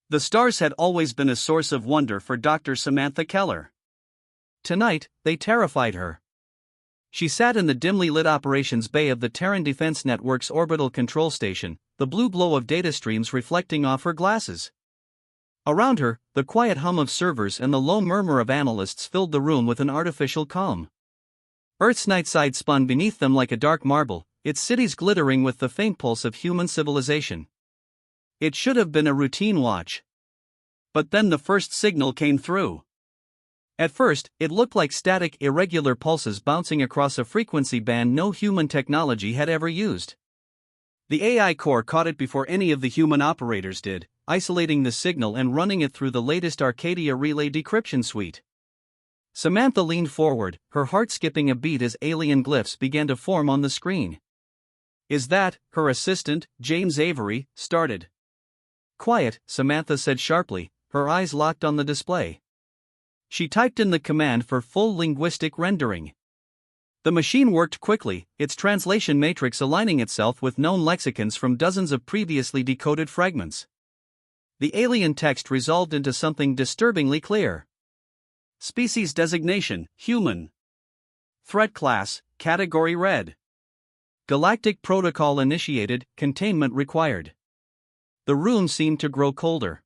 The stars had always been a source of wonder for Dr. Samantha Keller. Tonight, they terrified her. She sat in the dimly lit operations bay of the Terran Defense Network's orbital control station, the blue glow of data streams reflecting off her glasses. Around her, the quiet hum of servers and the low murmur of analysts filled the room with an artificial calm. Earth's night side spun beneath them like a dark marble, its cities glittering with the faint pulse of human civilization. It should have been a routine watch. But then the first signal came through. At first, it looked like static, irregular pulses bouncing across a frequency band no human technology had ever used. The AI core caught it before any of the human operators did, isolating the signal and running it through the latest Arcadia relay decryption suite. Samantha leaned forward, her heart skipping a beat as alien glyphs began to form on the screen. "Is that," her assistant, James Avery, started. "Quiet," Samantha said sharply, her eyes locked on the display. She typed in the command for full linguistic rendering. The machine worked quickly, its translation matrix aligning itself with known lexicons from dozens of previously decoded fragments. The alien text resolved into something disturbingly clear. Species designation, human. Threat class, category red. Galactic protocol initiated, containment required. The room seemed to grow colder.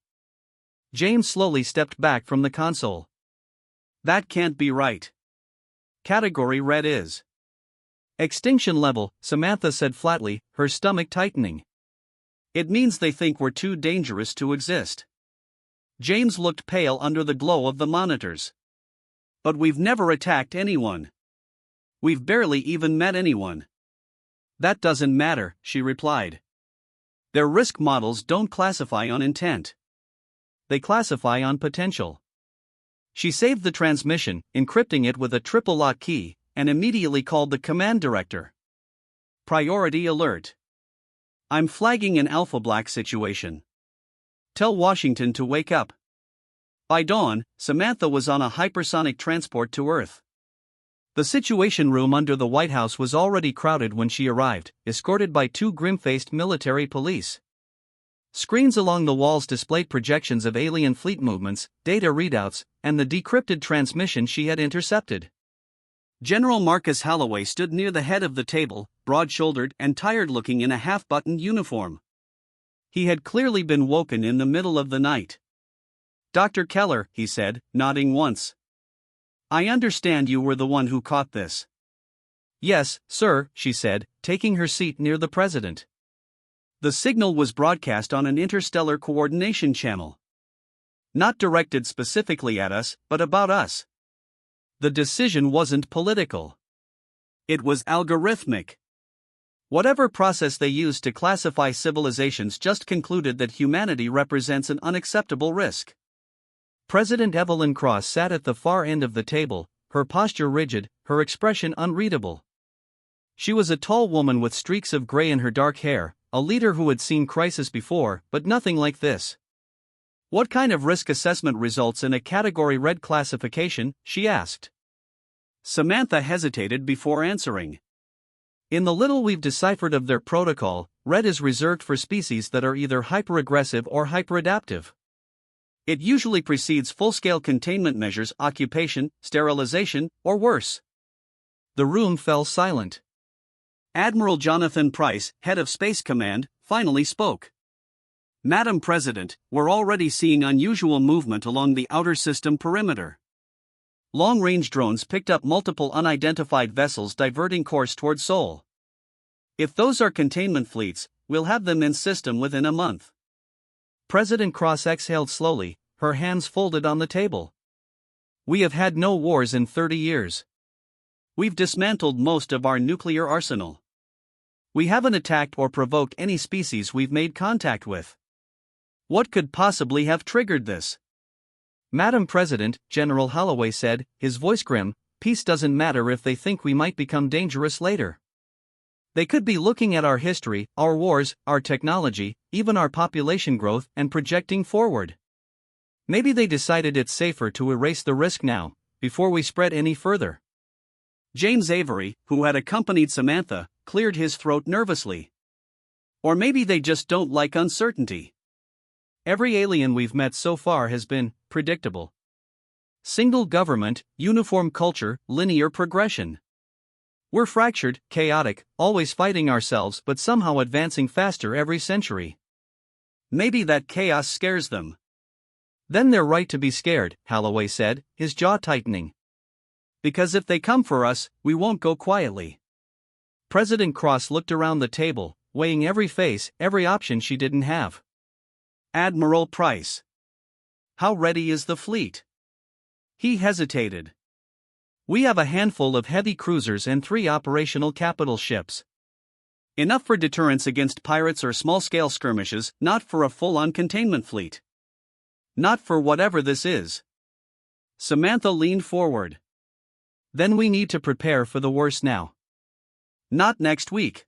James slowly stepped back from the console. "That can't be right. Category red is extinction level," Samantha said flatly, her stomach tightening. "It means they think we're too dangerous to exist." James looked pale under the glow of the monitors. "But we've never attacked anyone. We've barely even met anyone." "That doesn't matter," she replied. "Their risk models don't classify on intent. They classify on potential." She saved the transmission, encrypting it with a triple lock key, and immediately called the command director. "Priority alert. I'm flagging an Alpha Black situation. Tell Washington to wake up." By dawn, Samantha was on a hypersonic transport to Earth. The Situation Room under the White House was already crowded when she arrived, escorted by two grim-faced military police. Screens along the walls displayed projections of alien fleet movements, data readouts, and the decrypted transmission she had intercepted. General Marcus Holloway stood near the head of the table, broad-shouldered and tired-looking in a half-buttoned uniform. He had clearly been woken in the middle of the night. "Dr. Keller," he said, nodding once. "I understand you were the one who caught this." "Yes, sir," she said, taking her seat near the president. The signal was broadcast on an interstellar coordination channel. Not directed specifically at us, but about us. The decision wasn't political. It was algorithmic. Whatever process they used to classify civilizations just concluded that humanity represents an unacceptable risk. President Evelyn Cross sat at the far end of the table, her posture rigid, her expression unreadable. She was a tall woman with streaks of gray in her dark hair, a leader who had seen crisis before, but nothing like this. "What kind of risk assessment results in a Category Red classification?" she asked. Samantha hesitated before answering. "In the little we've deciphered of their protocol, red is reserved for species that are either hyperaggressive or hyperadaptive. It usually precedes full-scale containment measures, occupation, sterilization, or worse." The room fell silent. Admiral Jonathan Price, head of Space Command, finally spoke. "Madam President, we're already seeing unusual movement along the outer system perimeter. Long-range drones picked up multiple unidentified vessels diverting course toward Sol. If those are containment fleets, we'll have them in system within a month." President Cross exhaled slowly, her hands folded on the table. "We have had no wars in 30 years. We've dismantled most of our nuclear arsenal. We haven't attacked or provoked any species we've made contact with. What could possibly have triggered this?" "Madam President," General Holloway said, his voice grim, "peace doesn't matter if they think we might become dangerous later. They could be looking at our history, our wars, our technology, even our population growth, and projecting forward. Maybe they decided it's safer to erase the risk now, before we spread any further." James Avery, who had accompanied Samantha, cleared his throat nervously. "Or maybe they just don't like uncertainty. Every alien we've met so far has been predictable. Single government, uniform culture, linear progression. We're fractured, chaotic, always fighting ourselves but somehow advancing faster every century. Maybe that chaos scares them. Then they're right to be scared, Holloway said, his jaw tightening. Because if they come for us, we won't go quietly. President Cross looked around the table, weighing every face, every option she didn't have. Admiral Price. How ready is the fleet? He hesitated. We have a handful of heavy cruisers and 3 operational capital ships. Enough for deterrence against pirates or small-scale skirmishes, not for a full-on containment fleet. Not for whatever this is. Samantha leaned forward. Then we need to prepare for the worst now. Not next week.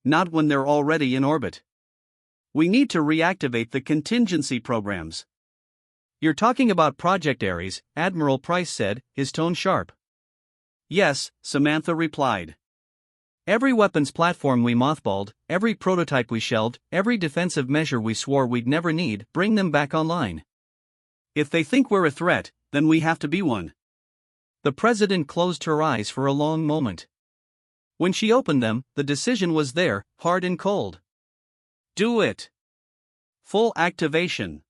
Not when they're already in orbit. We need to reactivate the contingency programs. You're talking about Project Ares, Admiral Price said, his tone sharp. Yes, Samantha replied. Every weapons platform we mothballed, every prototype we shelved, every defensive measure we swore we'd never need, bring them back online. If they think we're a threat, then we have to be one. The president closed her eyes for a long moment. When she opened them, the decision was there, hard and cold. Do it. Full activation.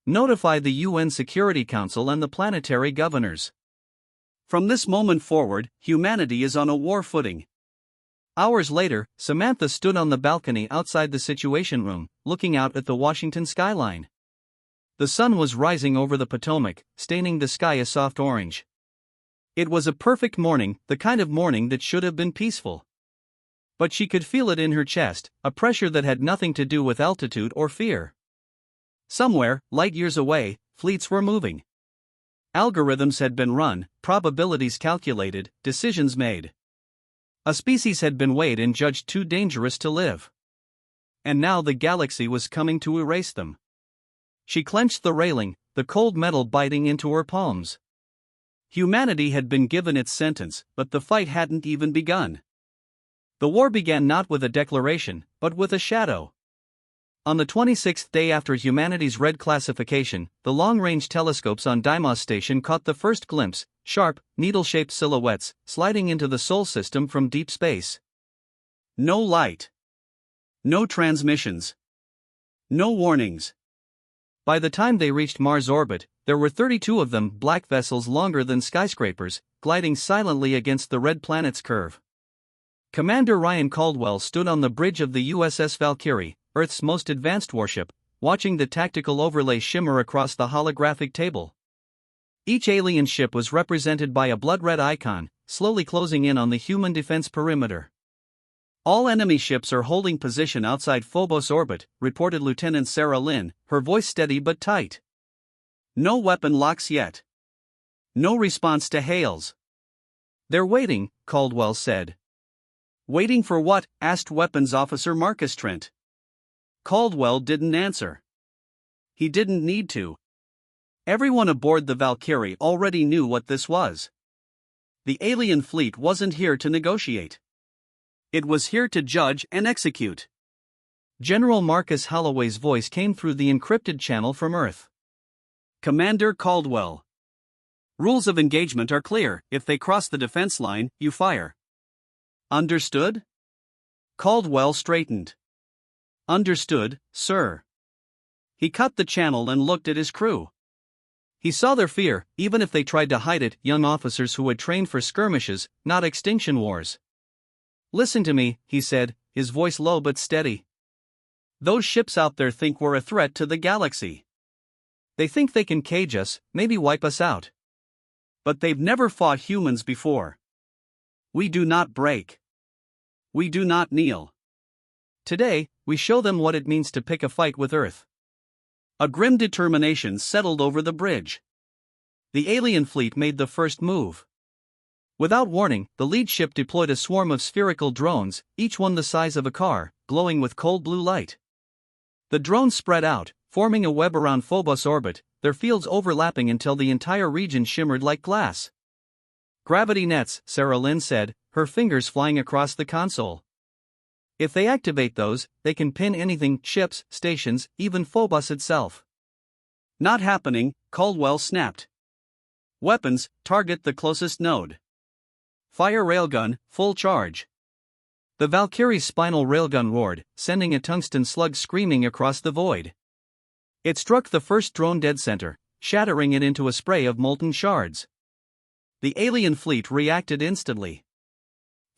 Notify the UN Security Council and the planetary governors. From this moment forward, humanity is on a war footing. Hours later, Samantha stood on the balcony outside the Situation Room, looking out at the Washington skyline. The sun was rising over the Potomac, staining the sky a soft orange. It was a perfect morning, the kind of morning that should have been peaceful. But she could feel it in her chest, a pressure that had nothing to do with altitude or fear. Somewhere, light years away, fleets were moving. Algorithms had been run, probabilities calculated, decisions made. A species had been weighed and judged too dangerous to live. And now the galaxy was coming to erase them. She clenched the railing, the cold metal biting into her palms. Humanity had been given its sentence, but the fight hadn't even begun. The war began not with a declaration, but with a shadow. On the 26th day after humanity's red classification, the long-range telescopes on Deimos Station caught the first glimpse, sharp, needle-shaped silhouettes, sliding into the Sol system from deep space. No light. No transmissions. No warnings. By the time they reached Mars orbit, there were 32 of them, black vessels longer than skyscrapers, gliding silently against the red planet's curve. Commander Ryan Caldwell stood on the bridge of the USS Valkyrie, Earth's most advanced warship, watching the tactical overlay shimmer across the holographic table. Each alien ship was represented by a blood-red icon, slowly closing in on the human defense perimeter. All enemy ships are holding position outside Phobos orbit, reported Lieutenant Sarah Lynn, her voice steady but tight. No weapon locks yet. No response to hails. They're waiting, Caldwell said. Waiting for what? Asked Weapons Officer Marcus Trent. Caldwell didn't answer. He didn't need to. Everyone aboard the Valkyrie already knew what this was. The alien fleet wasn't here to negotiate. It was here to judge and execute. General Marcus Holloway's voice came through the encrypted channel from Earth. Commander Caldwell. Rules of engagement are clear. If they cross the defense line, you fire. Understood? Caldwell straightened. Understood, sir. He cut the channel and looked at his crew. He saw their fear, even if they tried to hide it, young officers who had trained for skirmishes, not extinction wars. Listen to me, he said, his voice low but steady. Those ships out there think we're a threat to the galaxy. They think they can cage us, maybe wipe us out. But they've never fought humans before. We do not break. We do not kneel. Today, we show them what it means to pick a fight with Earth. A grim determination settled over the bridge. The alien fleet made the first move. Without warning, the lead ship deployed a swarm of spherical drones, each one the size of a car, glowing with cold blue light. The drones spread out, forming a web around Phobos orbit, their fields overlapping until the entire region shimmered like glass. Gravity nets, Sarah Lynn said, her fingers flying across the console. If they activate those, they can pin anything, ships, stations, even Phobos itself. Not happening, Caldwell snapped. Weapons, target the closest node. Fire railgun, full charge. The Valkyrie's spinal railgun roared, sending a tungsten slug screaming across the void. It struck the first drone dead center, shattering it into a spray of molten shards. The alien fleet reacted instantly.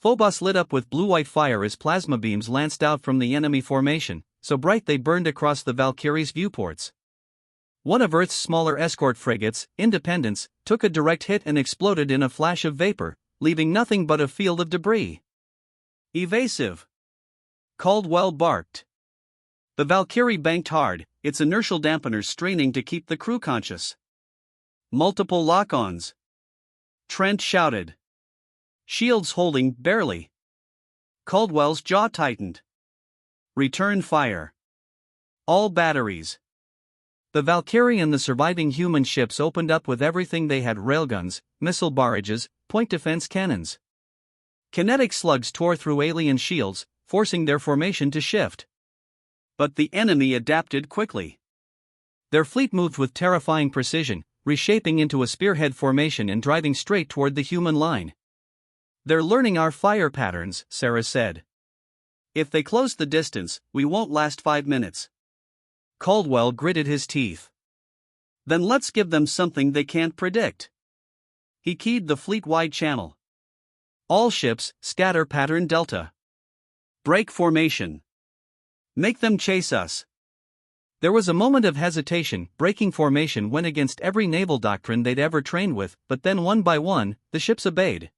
Phobos lit up with blue-white fire as plasma beams lanced out from the enemy formation, so bright they burned across the Valkyrie's viewports. One of Earth's smaller escort frigates, Independence, took a direct hit and exploded in a flash of vapor, leaving nothing but a field of debris. Evasive! Caldwell barked. The Valkyrie banked hard, its inertial dampeners straining to keep the crew conscious. Multiple lock-ons. Trent shouted. Shields holding, barely. Caldwell's jaw tightened. Return fire. All batteries. The Valkyrie and the surviving human ships opened up with everything they had: railguns, missile barrages, point defense cannons. Kinetic slugs tore through alien shields, forcing their formation to shift. But the enemy adapted quickly. Their fleet moved with terrifying precision, reshaping into a spearhead formation and driving straight toward the human line. They're learning our fire patterns, Sarah said. If they close the distance, we won't last 5 minutes. Caldwell gritted his teeth. Then let's give them something they can't predict. He keyed the fleet-wide channel. All ships, scatter pattern Delta. Break formation. Make them chase us. There was a moment of hesitation. Breaking formation went against every naval doctrine they'd ever trained with, but then one by one, the ships obeyed.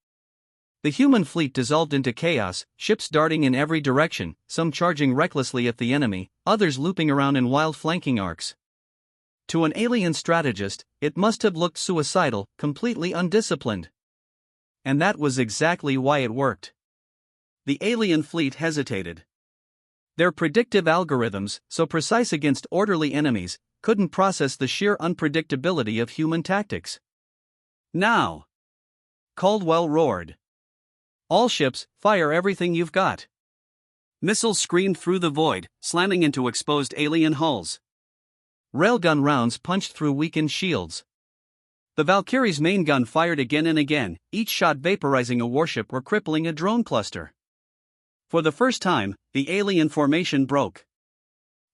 The human fleet dissolved into chaos, ships darting in every direction, some charging recklessly at the enemy, others looping around in wild flanking arcs. To an alien strategist, it must have looked suicidal, completely undisciplined. And that was exactly why it worked. The alien fleet hesitated. Their predictive algorithms, so precise against orderly enemies, couldn't process the sheer unpredictability of human tactics. Now! Caldwell roared. All ships, fire everything you've got. Missiles screamed through the void, slamming into exposed alien hulls. Railgun rounds punched through weakened shields. The Valkyrie's main gun fired again and again, each shot vaporizing a warship or crippling a drone cluster. For the first time, the alien formation broke.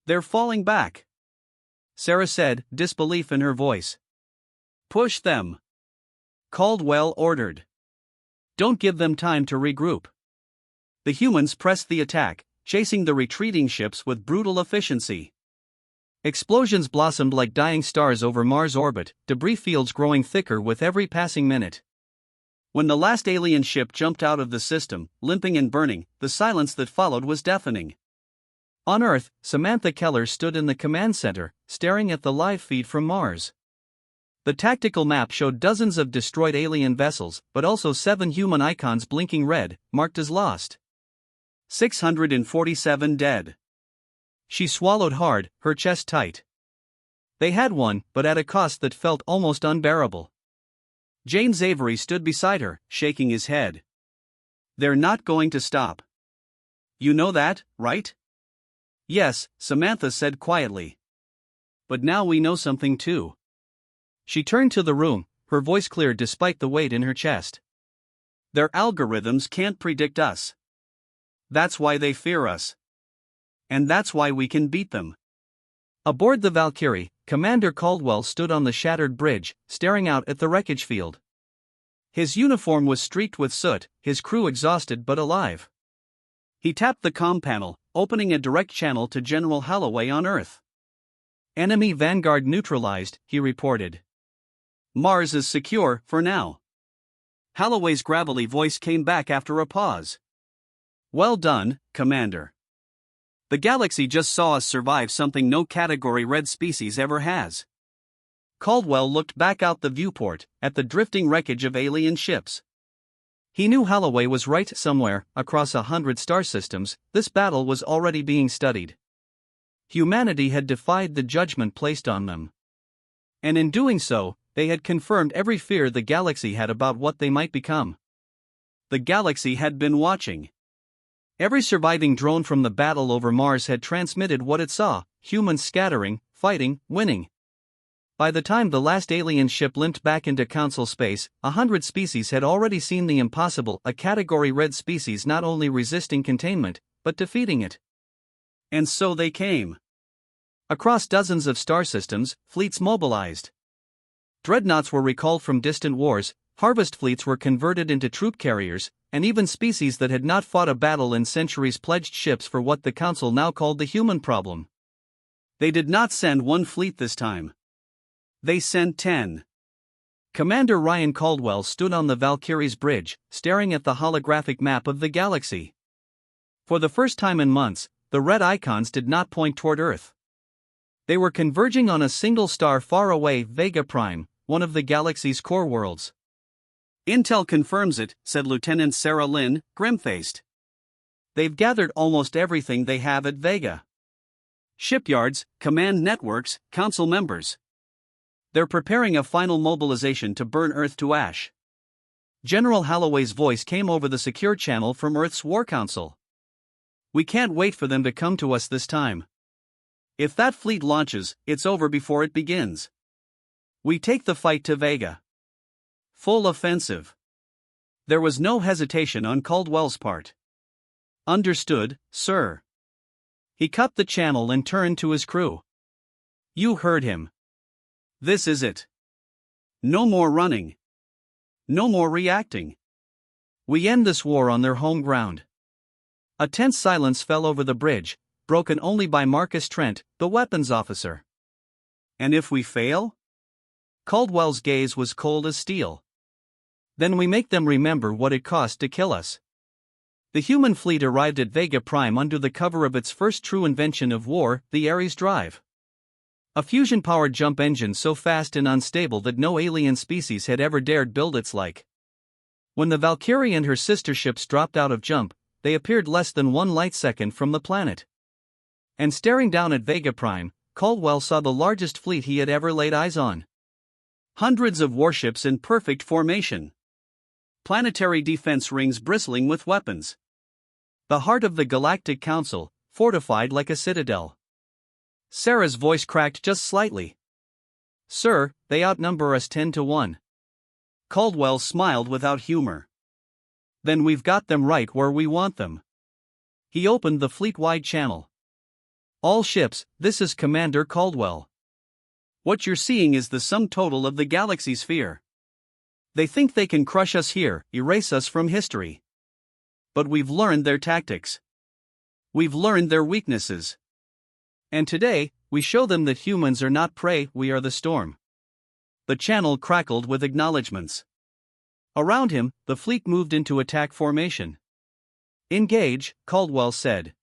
They're falling back, Sarah said, disbelief in her voice. Push them, Caldwell ordered. Don't give them time to regroup. The humans pressed the attack, chasing the retreating ships with brutal efficiency. Explosions blossomed like dying stars over Mars' orbit, debris fields growing thicker with every passing minute. When the last alien ship jumped out of the system, limping and burning, the silence that followed was deafening. On Earth, Samantha Keller stood in the command center, staring at the live feed from Mars. The tactical map showed dozens of destroyed alien vessels, but also 7 human icons blinking red, marked as lost. 647 dead. She swallowed hard, her chest tight. They had won, but at a cost that felt almost unbearable. James Avery stood beside her, shaking his head. They're not going to stop. You know that, right? Yes, Samantha said quietly. But now we know something too. She turned to the room, her voice clear despite the weight in her chest. Their algorithms can't predict us. That's why they fear us. And that's why we can beat them. Aboard the Valkyrie, Commander Caldwell stood on the shattered bridge, staring out at the wreckage field. His uniform was streaked with soot, his crew exhausted but alive. He tapped the comm panel, opening a direct channel to General Holloway on Earth. Enemy vanguard neutralized, he reported. Mars is secure, for now. Holloway's gravelly voice came back after a pause. Well done, Commander. The galaxy just saw us survive something no Category Red species ever has. Caldwell looked back out the viewport, at the drifting wreckage of alien ships. He knew Holloway was right. Somewhere, across 100 star systems, this battle was already being studied. Humanity had defied the judgment placed on them. And in doing so, they had confirmed every fear the galaxy had about what they might become. The galaxy had been watching. Every surviving drone from the battle over Mars had transmitted what it saw: humans scattering, fighting, winning. By the time the last alien ship limped back into Council space, 100 species had already seen the impossible, a Category Red species not only resisting containment, but defeating it. And so they came. Across dozens of star systems, fleets mobilized. Dreadnoughts were recalled from distant wars, harvest fleets were converted into troop carriers, and even species that had not fought a battle in centuries pledged ships for what the Council now called the human problem. They did not send one fleet this time. They sent 10. Commander Ryan Caldwell stood on the Valkyrie's bridge, staring at the holographic map of the galaxy. For the first time in months, the red icons did not point toward Earth. They were converging on a single star far away, Vega Prime, one of the galaxy's core worlds. "Intel confirms it," said Lieutenant Sarah Lynn, grim-faced. "They've gathered almost everything they have at Vega. Shipyards, command networks, council members. They're preparing a final mobilization to burn Earth to ash." General Holloway's voice came over the secure channel from Earth's War Council. "We can't wait for them to come to us this time. If that fleet launches, it's over before it begins. We take the fight to Vega. Full offensive." There was no hesitation on Caldwell's part. "Understood, sir." He cut the channel and turned to his crew. "You heard him. This is it. No more running. No more reacting. We end this war on their home ground." A tense silence fell over the bridge, broken only by Marcus Trent, the weapons officer. "And if we fail?" Caldwell's gaze was cold as steel. "Then we make them remember what it cost to kill us." The human fleet arrived at Vega Prime under the cover of its first true invention of war, the Ares drive. A fusion-powered jump engine so fast and unstable that no alien species had ever dared build its like. When the Valkyrie and her sister ships dropped out of jump, they appeared less than 1 light second from the planet. And staring down at Vega Prime, Caldwell saw the largest fleet he had ever laid eyes on. Hundreds of warships in perfect formation. Planetary defense rings bristling with weapons. The heart of the Galactic Council, fortified like a citadel. Sarah's voice cracked just slightly. "Sir, they outnumber us 10 to 1. Caldwell smiled without humor. "Then we've got them right where we want them." He opened the fleet-wide channel. "All ships, this is Commander Caldwell. What you're seeing is the sum total of the galaxy's fear. They think they can crush us here, erase us from history. But we've learned their tactics. We've learned their weaknesses. And today, we show them that humans are not prey, we are the storm." The channel crackled with acknowledgments. Around him, the fleet moved into attack formation. "Engage," Caldwell said.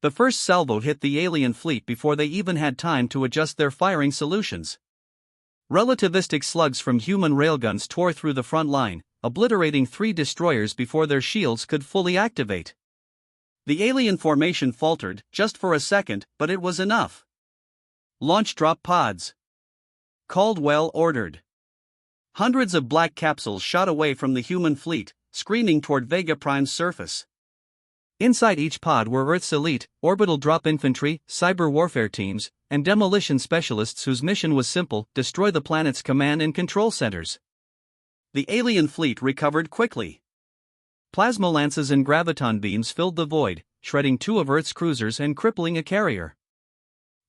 The first salvo hit the alien fleet before they even had time to adjust their firing solutions. Relativistic slugs from human railguns tore through the front line, obliterating 3 destroyers before their shields could fully activate. The alien formation faltered, just for a second, but it was enough. "Launch drop pods," Caldwell ordered. Hundreds of black capsules shot away from the human fleet, screaming toward Vega Prime's surface. Inside each pod were Earth's elite, orbital drop infantry, cyber warfare teams, and demolition specialists whose mission was simple: destroy the planet's command and control centers. The alien fleet recovered quickly. Plasmolances and graviton beams filled the void, shredding 2 of Earth's cruisers and crippling a carrier.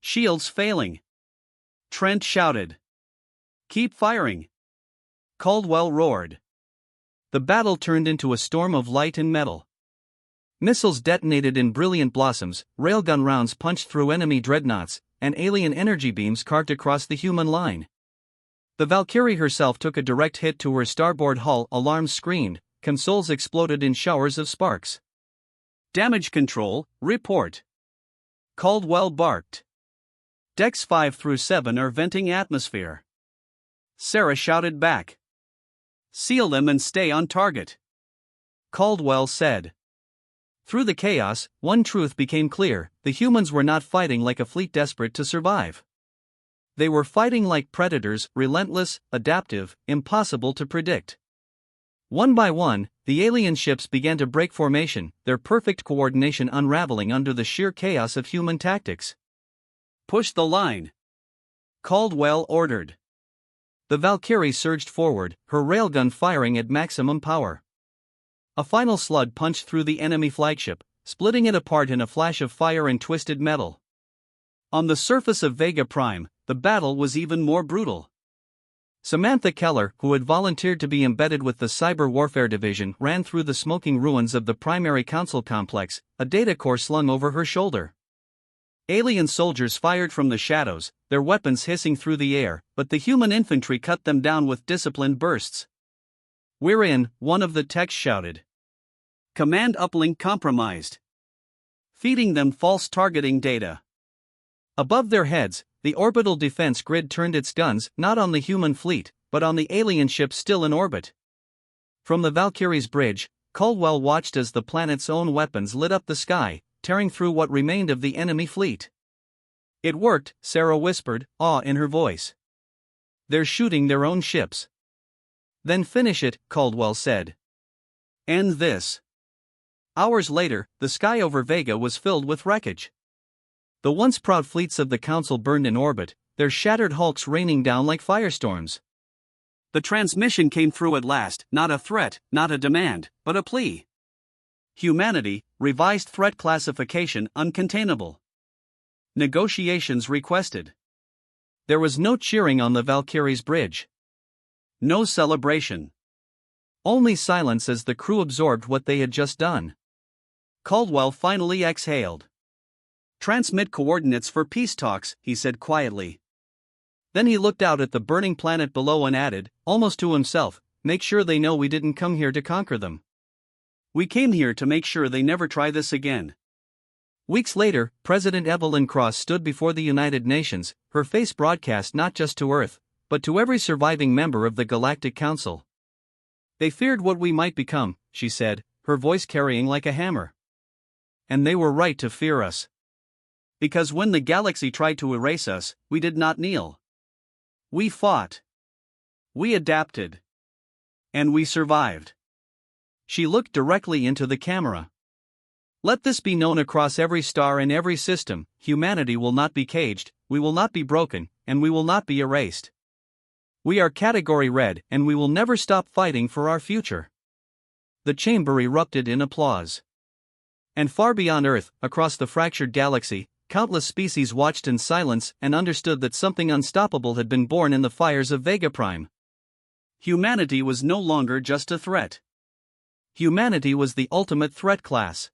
"Shields failing," Trent shouted. "Keep firing," Caldwell roared. The battle turned into a storm of light and metal. Missiles detonated in brilliant blossoms, railgun rounds punched through enemy dreadnoughts, and alien energy beams carved across the human line. The Valkyrie herself took a direct hit to her starboard hull, alarms screamed, consoles exploded in showers of sparks. "Damage control, report," Caldwell barked. "Decks 5 through 7 are venting atmosphere." Sarah shouted back. "Seal them and stay on target," Caldwell said. Through the chaos, one truth became clear: the humans were not fighting like a fleet desperate to survive. They were fighting like predators, relentless, adaptive, impossible to predict. One by one, The alien ships began to break formation, their perfect coordination unraveling under the sheer chaos of human tactics. "Push the line," Caldwell ordered. The Valkyrie surged forward, her railgun firing at maximum power. A final slug punched through the enemy flagship, splitting it apart in a flash of fire and twisted metal. On the surface of Vega Prime, the battle was even more brutal. Samantha Keller, who had volunteered to be embedded with the Cyber Warfare Division, ran through the smoking ruins of the Primary Council complex, a data core slung over her shoulder. Alien soldiers fired from the shadows, their weapons hissing through the air, but the human infantry cut them down with disciplined bursts. "We're in," one of the techs shouted. Command uplink compromised. Feeding them false targeting data. Above their heads, the orbital defense grid turned its guns not on the human fleet, but on the alien ships still in orbit. From the Valkyrie's bridge, Caldwell watched as the planet's own weapons lit up the sky, tearing through what remained of the enemy fleet. "It worked," Sarah whispered, awe in her voice. "They're shooting their own ships." "Then finish it," Caldwell said. "End this." Hours later, the sky over Vega was filled with wreckage. The once proud fleets of the Council burned in orbit, their shattered hulks raining down like firestorms. The transmission came through at last, not a threat, not a demand, but a plea. Humanity, revised threat classification uncontainable. Negotiations requested. There was no cheering on the Valkyrie's bridge. No celebration. Only silence as the crew absorbed what they had just done. Caldwell finally exhaled. "Transmit coordinates for peace talks," he said quietly. Then he looked out at the burning planet below and added, almost to himself, "Make sure they know we didn't come here to conquer them. We came here to make sure they never try this again." Weeks later, President Evelyn Cross stood before the United Nations, her face broadcast not just to Earth, but to every surviving member of the Galactic Council. "They feared what we might become," she said, her voice carrying like a hammer. "And they were right to fear us. Because when the galaxy tried to erase us, we did not kneel. We fought. We adapted. And we survived." She looked directly into the camera. "Let this be known across every star and every system: humanity will not be caged, we will not be broken, and we will not be erased. We are Category Red, and we will never stop fighting for our future." The chamber erupted in applause. And far beyond Earth, across the fractured galaxy, countless species watched in silence and understood that something unstoppable had been born in the fires of Vega Prime. Humanity was no longer just a threat. Humanity was the ultimate threat class.